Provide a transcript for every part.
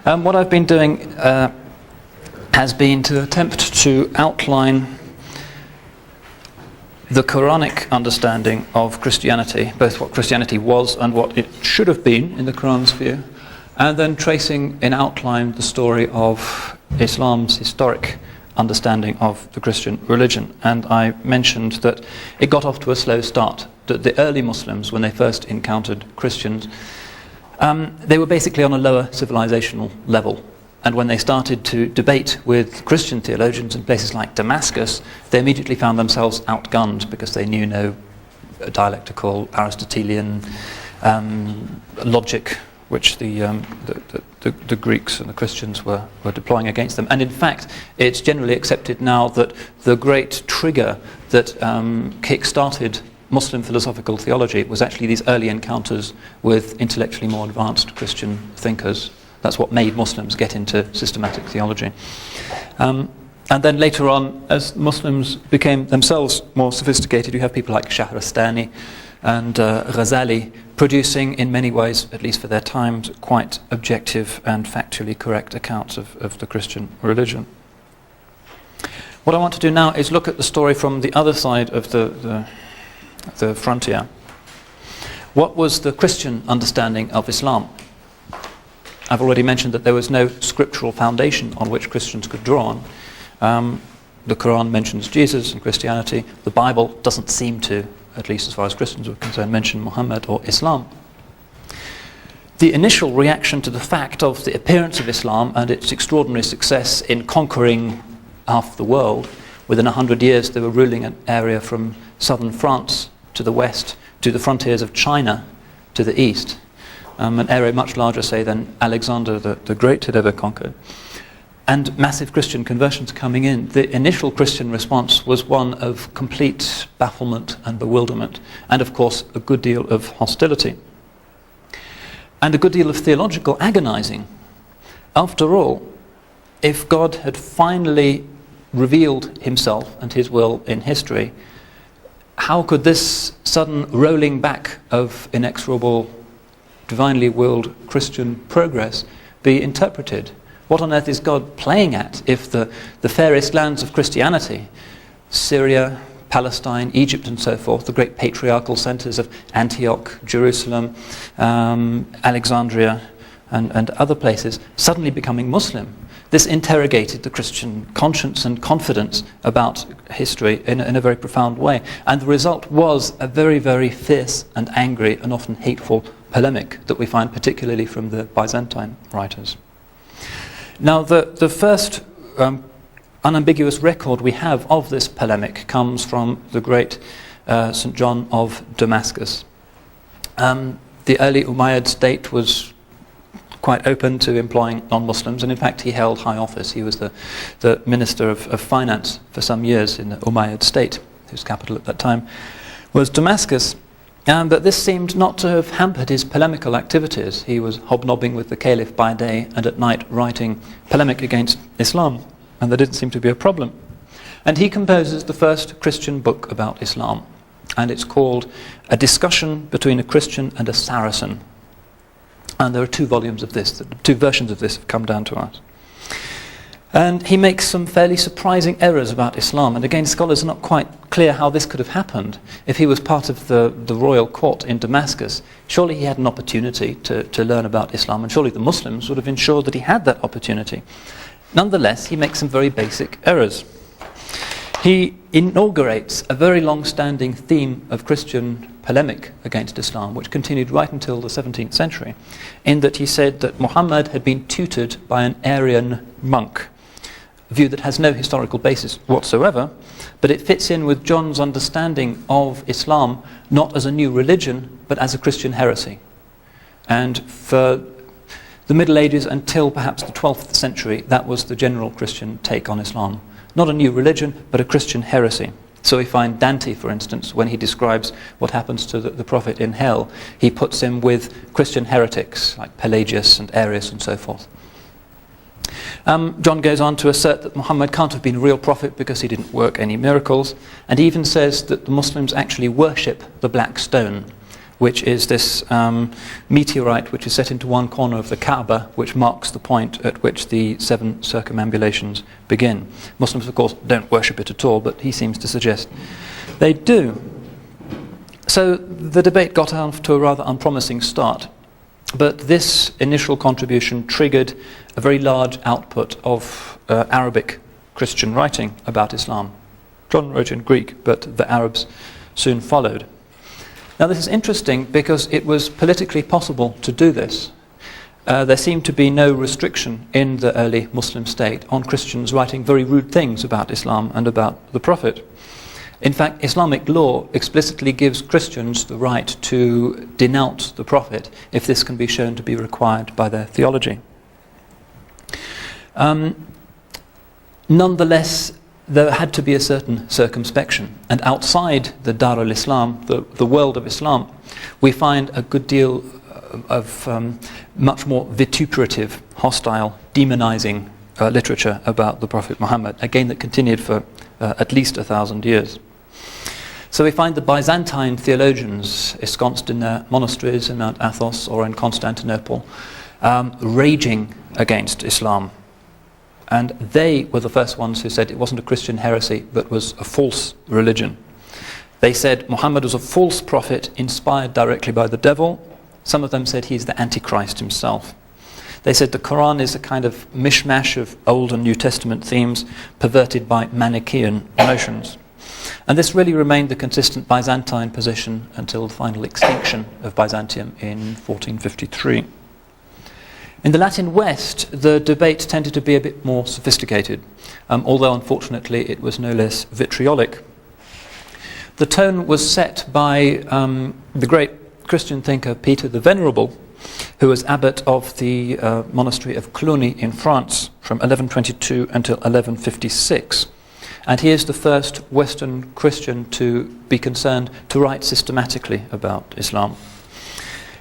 What I've been doing has been to attempt to outline the Quranic understanding of Christianity, both what Christianity was and what it should have been in the Quran's view, and then tracing in outline the story of Islam's historic understanding of the Christian religion. And I mentioned that it got off to a slow start, that the early Muslims, when they first encountered Christians, they were basically on a lower civilizational level. And when they started to debate with Christian theologians in places like Damascus, they immediately found themselves outgunned because they knew no dialectical Aristotelian logic which the Greeks and the Christians were deploying against them. And in fact, it's generally accepted now that the great trigger that kick-started Muslim philosophical theology was actually these early encounters with intellectually more advanced Christian thinkers. That's what made Muslims get into systematic theology. And then later on, as Muslims became themselves more sophisticated, you have people like Shahrastani and Ghazali producing, in many ways, at least for their times, quite objective and factually correct accounts of the Christian religion. What I want to do now is look at the story from the other side of the frontier. What was the Christian understanding of Islam? I've already mentioned that there was no scriptural foundation on which Christians could draw on. The Quran mentions Jesus and Christianity. The Bible doesn't seem to, at least as far as Christians were concerned, mention Muhammad or Islam. The initial reaction to the fact of the appearance of Islam and its extraordinary success in conquering half the world, within 100 years they were ruling an area from southern France to the west, to the frontiers of China to the east, an area much larger, say, than Alexander the Great had ever conquered, and massive Christian conversions coming in. The initial Christian response was one of complete bafflement and bewilderment, and of course a good deal of hostility, and a good deal of theological agonizing. After all, if God had finally revealed himself and his will in history, how could this sudden rolling back of inexorable, divinely willed Christian progress be interpreted? What on earth is God playing at if the fairest lands of Christianity, Syria, Palestine, Egypt and so forth, the great patriarchal centers of Antioch, Jerusalem, Alexandria and other places, suddenly becoming Muslim? This interrogated the Christian conscience and confidence about history in a very profound way. And the result was a very, very fierce and angry and often hateful polemic that we find particularly from the Byzantine writers. Now, the first unambiguous record we have of this polemic comes from the great St. John of Damascus. The early Umayyad state was quite open to employing non-Muslims, and in fact he held high office. He was the minister of finance for some years in the Umayyad state, whose capital at that time was Damascus. But this seemed not to have hampered his polemical activities. He was hobnobbing with the caliph by day and at night writing polemic against Islam, and there didn't seem to be a problem. And he composes the first Christian book about Islam, and it's called A Discussion Between a Christian and a Saracen. And there are two volumes of this, two versions of this have come down to us. And he makes some fairly surprising errors about Islam, and again scholars are not quite clear how this could have happened. If he was part of the royal court in Damascus, surely he had an opportunity to learn about Islam, and surely the Muslims would have ensured that he had that opportunity. Nonetheless, he makes some very basic errors. He inaugurates a very long-standing theme of Christian polemic against Islam, which continued right until the 17th century, in that he said that Muhammad had been tutored by an Arian monk, a view that has no historical basis whatsoever, but it fits in with John's understanding of Islam not as a new religion, but as a Christian heresy. And for the Middle Ages until perhaps the 12th century, that was the general Christian take on Islam. Not a new religion, but a Christian heresy. So we find Dante, for instance, when he describes what happens to the prophet in hell, he puts him with Christian heretics like Pelagius and Arius and so forth. John goes on to assert that Muhammad can't have been a real prophet because he didn't work any miracles, and he even says that the Muslims actually worship the black stone, which is this meteorite which is set into one corner of the Kaaba, which marks the point at which the 7 circumambulations begin. Muslims, of course, don't worship it at all, but he seems to suggest they do. So the debate got off to a rather unpromising start, but this initial contribution triggered a very large output of Arabic Christian writing about Islam. John wrote in Greek, but the Arabs soon followed. Now this is interesting because it was politically possible to do this. There seemed to be no restriction in the early Muslim state on Christians writing very rude things about Islam and about the Prophet. In fact, Islamic law explicitly gives Christians the right to denounce the Prophet if this can be shown to be required by their theology. Nonetheless, there had to be a certain circumspection, and outside the Dar al Islam, the world of Islam, we find a good deal of much more vituperative, hostile, demonizing literature about the Prophet Muhammad, again that continued for at least 1,000 years. So we find the Byzantine theologians ensconced in their monasteries in Mount Athos or in Constantinople, raging against Islam. And they were the first ones who said it wasn't a Christian heresy, but was a false religion. They said Muhammad was a false prophet inspired directly by the devil. Some of them said he's the Antichrist himself. They said the Quran is a kind of mishmash of Old and New Testament themes perverted by Manichaean notions. And this really remained the consistent Byzantine position until the final extinction of Byzantium in 1453. In the Latin West, the debate tended to be a bit more sophisticated, although unfortunately it was no less vitriolic. The tone was set by the great Christian thinker Peter the Venerable, who was abbot of the monastery of Clooney in France from 1122 until 1156. And he is the first Western Christian to be concerned to write systematically about Islam.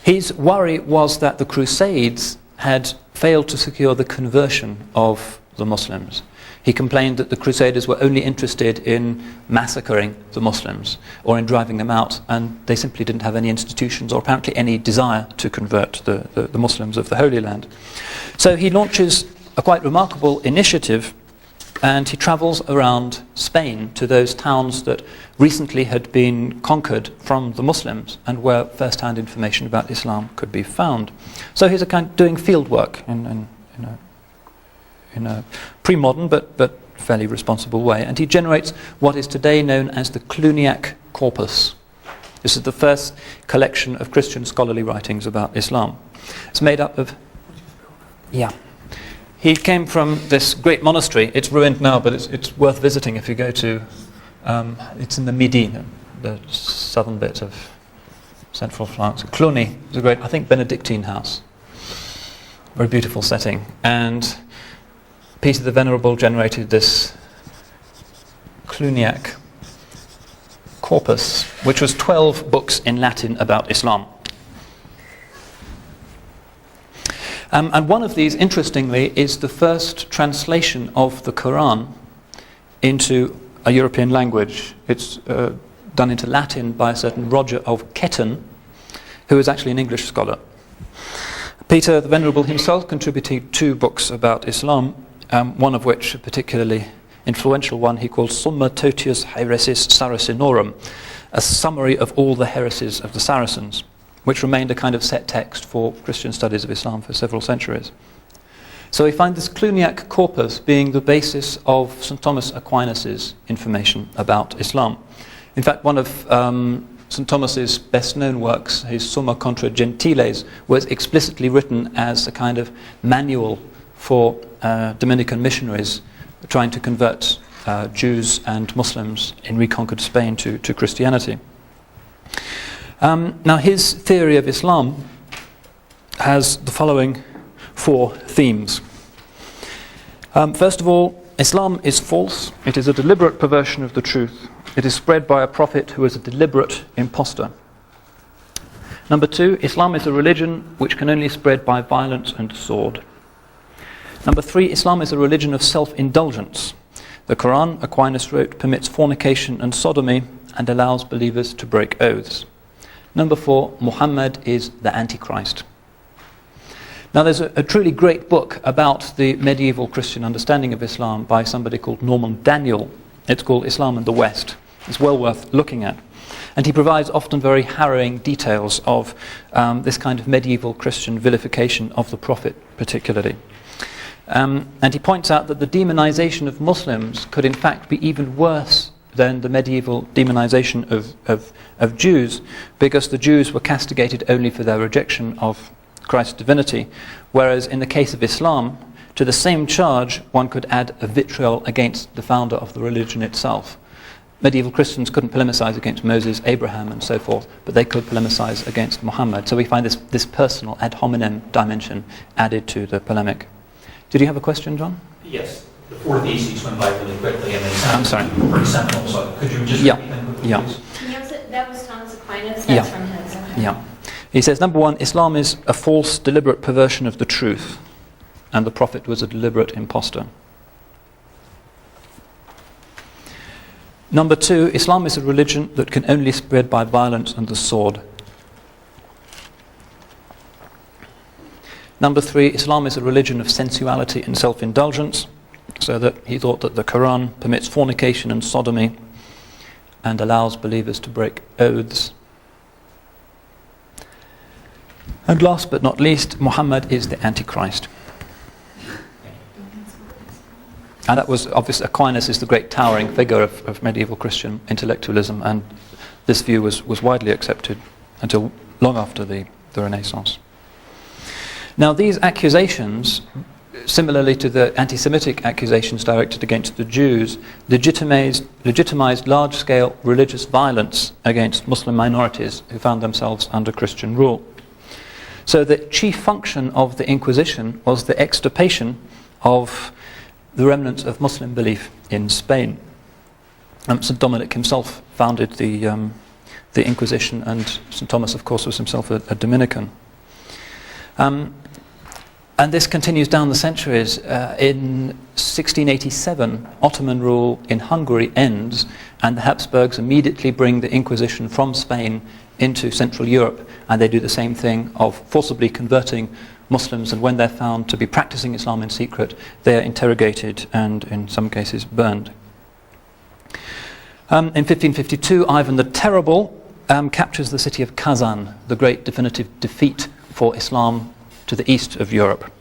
His worry was that the Crusades had failed to secure the conversion of the Muslims. He complained that the Crusaders were only interested in massacring the Muslims or in driving them out, and they simply didn't have any institutions or apparently any desire to convert the Muslims of the Holy Land. So he launches a quite remarkable initiative, and he travels around Spain to those towns that recently had been conquered from the Muslims and where first-hand information about Islam could be found. So he's a kind of doing field work in a pre-modern but fairly responsible way, and he generates what is today known as the Cluniac corpus. This is the first collection of Christian scholarly writings about Islam. It's made up of... Yeah. He came from this great monastery. It's ruined now, but it's worth visiting if you go to... it's in the Midi, the southern bit of central France. Clooney is a great, I think, Benedictine house. Very beautiful setting. And Peter the Venerable generated this Cluniac corpus, which was 12 books in Latin about Islam. And one of these, interestingly, is the first translation of the Quran into a European language. It's done into Latin by a certain Roger of Ketton, who is actually an English scholar. Peter the Venerable himself contributed 2 books about Islam, one of which, a particularly influential one, he called Summa Totius Haeresis Saracenorum, a summary of all the heresies of the Saracens, which remained a kind of set text for Christian studies of Islam for several centuries. So we find this Cluniac corpus being the basis of St. Thomas Aquinas' information about Islam. In fact, one of St. Thomas's best-known works, his Summa Contra Gentiles, was explicitly written as a kind of manual for Dominican missionaries trying to convert Jews and Muslims in reconquered Spain to Christianity. Now his theory of Islam has the following 4 themes. First of all, Islam is false. It is a deliberate perversion of the truth. It is spread by a prophet who is a deliberate impostor. Number 2, Islam is a religion which can only spread by violence and sword. Number 3, Islam is a religion of self-indulgence. The Quran, Aquinas wrote, permits fornication and sodomy and allows believers to break oaths. Number 4, Muhammad is the Antichrist. Now there's a truly great book about the medieval Christian understanding of Islam by somebody called Norman Daniel. It's called Islam and the West. It's well worth looking at. And he provides often very harrowing details of this kind of medieval Christian vilification of the Prophet particularly. And he points out that the demonization of Muslims could in fact be even worse than the medieval demonization of Jews, because the Jews were castigated only for their rejection of Christ's divinity, whereas in the case of Islam, to the same charge one could add a vitriol against the founder of the religion itself. Medieval Christians couldn't polemicize against Moses, Abraham and so forth, but they could polemicize against Muhammad. So we find this personal ad hominem dimension added to the polemic. Did you have a question, John? Yes. The 4 theses went by really quickly and they I'm sorry. Pretty seminal, so could you just repeat them quickly, please? That was Thomas Aquinas, that's from his. Okay. Yeah. He says, number 1, Islam is a false, deliberate perversion of the truth, and the Prophet was a deliberate impostor. Number 2, Islam is a religion that can only spread by violence and the sword. Number 3, Islam is a religion of sensuality and self-indulgence, so that he thought that the Quran permits fornication and sodomy and allows believers to break oaths. And last but not least, Muhammad is the Antichrist. And that was obviously, Aquinas is the great towering figure of medieval Christian intellectualism, and this view was widely accepted until long after the Renaissance. Now these accusations, similarly to the anti-Semitic accusations directed against the Jews, legitimized large-scale religious violence against Muslim minorities who found themselves under Christian rule. So the chief function of the Inquisition was the extirpation of the remnants of Muslim belief in Spain. St. Dominic himself founded the Inquisition, and St. Thomas, of course, was himself a Dominican. And this continues down the centuries. In 1687, Ottoman rule in Hungary ends, and the Habsburgs immediately bring the Inquisition from Spain into Central Europe, and they do the same thing of forcibly converting Muslims, and when they're found to be practicing Islam in secret, they are interrogated and in some cases burned. In 1552, Ivan the Terrible captures the city of Kazan, the great definitive defeat for Islam to the east of Europe.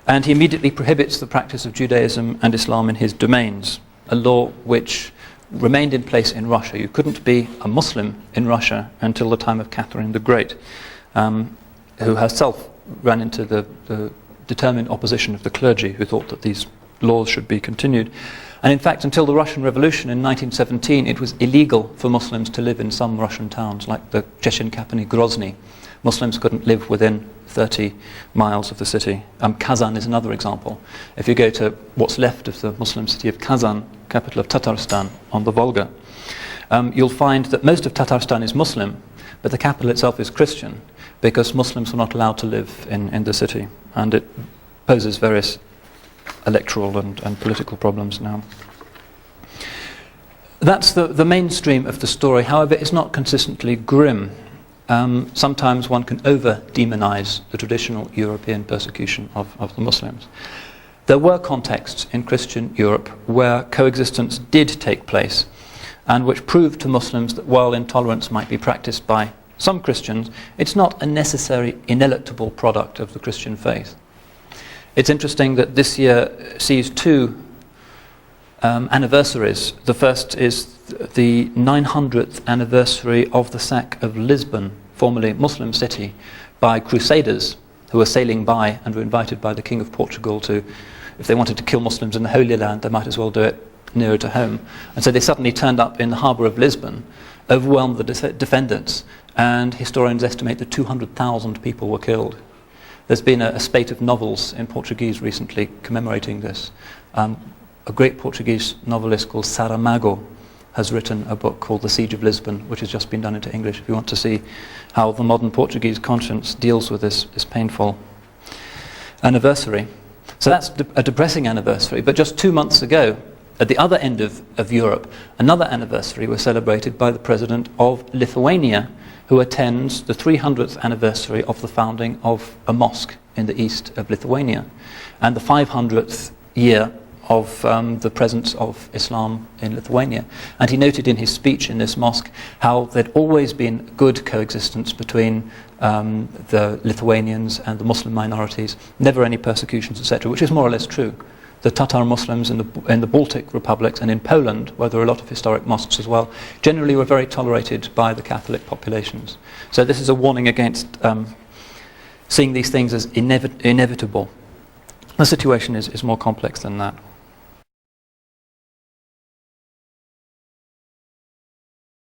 And he immediately prohibits the practice of Judaism and Islam in his domains, a law which remained in place in Russia. You couldn't be a Muslim in Russia until the time of Catherine the Great, who herself ran into the determined opposition of the clergy, who thought that these laws should be continued. And in fact, until the Russian Revolution in 1917, it was illegal for Muslims to live in some Russian towns, like the Chechen capital Grozny. Muslims couldn't live within 30 miles of the city. Kazan is another example. If you go to what's left of the Muslim city of Kazan, capital of Tatarstan on the Volga, you'll find that most of Tatarstan is Muslim, but the capital itself is Christian, because Muslims were not allowed to live in the city, and it poses various electoral and political problems now. That's the mainstream of the story. However, it's not consistently grim. Sometimes one can over-demonize the traditional European persecution of the Muslims. There were contexts in Christian Europe where coexistence did take place, and which proved to Muslims that while intolerance might be practiced by some Christians, it's not a necessary, ineluctable product of the Christian faith. It's interesting that this year sees 2 anniversaries. The first is the 900th anniversary of the sack of Lisbon, formerly Muslim city, by crusaders who were sailing by and were invited by the King of Portugal to, if they wanted to kill Muslims in the Holy Land, they might as well do it nearer to home. And so they suddenly turned up in the harbour of Lisbon, overwhelmed the defendants, and historians estimate that 200,000 people were killed. There's been a spate of novels in Portuguese recently commemorating this. A great Portuguese novelist called Saramago has written a book called The Siege of Lisbon, which has just been done into English, if you want to see how the modern Portuguese conscience deals with this painful anniversary. So that's a depressing anniversary, but just 2 months ago, at the other end of Europe, another anniversary was celebrated by the president of Lithuania, who attends the 300th anniversary of the founding of a mosque in the east of Lithuania, and the 500th year of the presence of Islam in Lithuania. And he noted in his speech in this mosque how there'd always been good coexistence between the Lithuanians and the Muslim minorities, never any persecutions, etc., which is more or less true. The Tatar Muslims in the Baltic republics and in Poland, where there are a lot of historic mosques as well, generally were very tolerated by the Catholic populations. So this is a warning against seeing these things as inevitable. The situation is more complex than that.